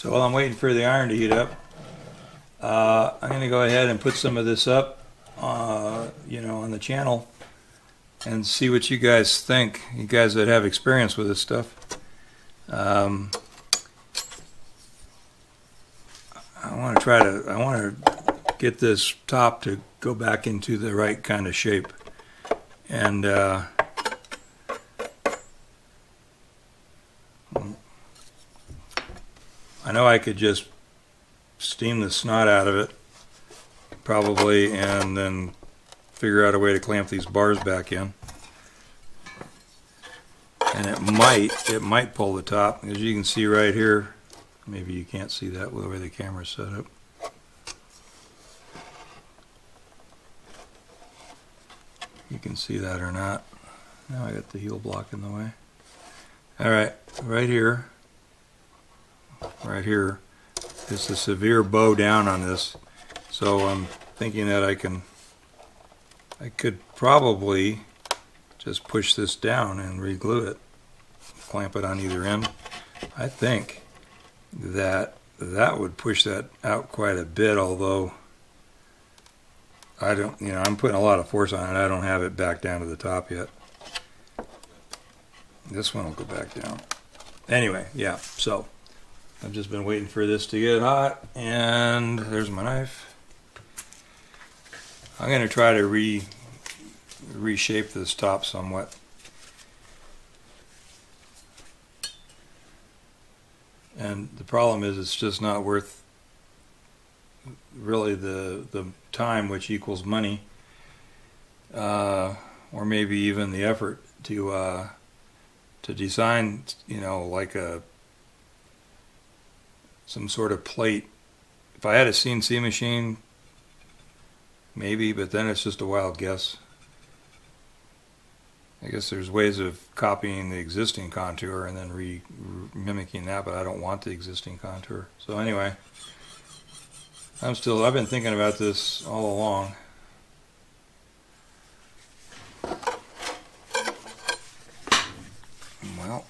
So while I'm waiting for the iron to heat up, I'm going to go ahead and put some of this up, you know, on the channel and see what you guys think. You guys that have experience with this stuff. I want to get this top to go back into the right kind of shape. And I know I could just steam the snot out of it probably and then figure out a way to clamp these bars back in. And it might pull the top, as you can see right here. Maybe you can't see that with the way the camera's set up. You can see that or not. Now I got the heel block in the way. Alright, right here is the severe bow down on this. So I'm thinking that I could probably just push this down and re-glue it, clamp it on either end. I think that would push that out quite a bit, although I don't, you know, I'm putting a lot of force on it. I don't have it back down to the top yet. This one will go back down. Anyway, yeah, so I've just been waiting for this to get hot, and there's my knife. I'm going to try to reshape this top somewhat. And the problem is it's just not worth really the time, which equals money, or maybe even the effort to design, you know, like some sort of plate. If I had a CNC machine, maybe, but then it's just a wild guess. I guess there's ways of copying the existing contour and then mimicking that, but I don't want the existing contour. So anyway, I've been thinking about this all along. Well,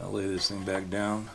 I'll lay this thing back down.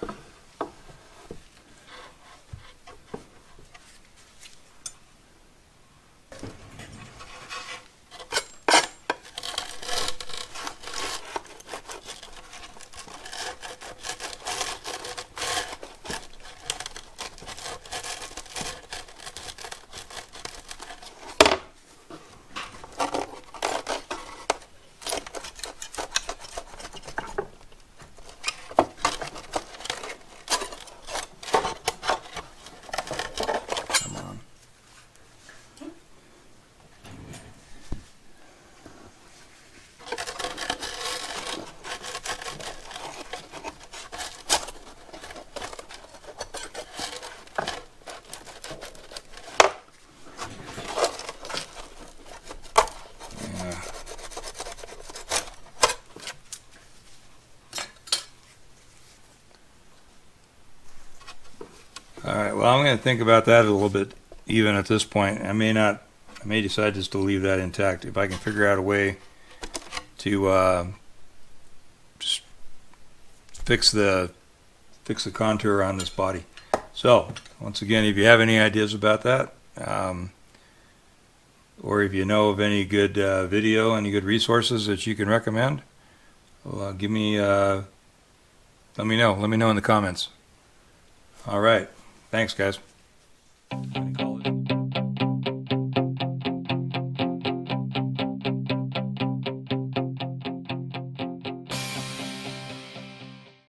Alright, well, I'm going to think about that a little bit even at this point. I may decide just to leave that intact if I can figure out a way to just fix the contour on this body. So, once again, if you have any ideas about that, or if you know of any good video, any good resources that you can recommend, well, let me know. Let me know in the comments. All right. Thanks, guys.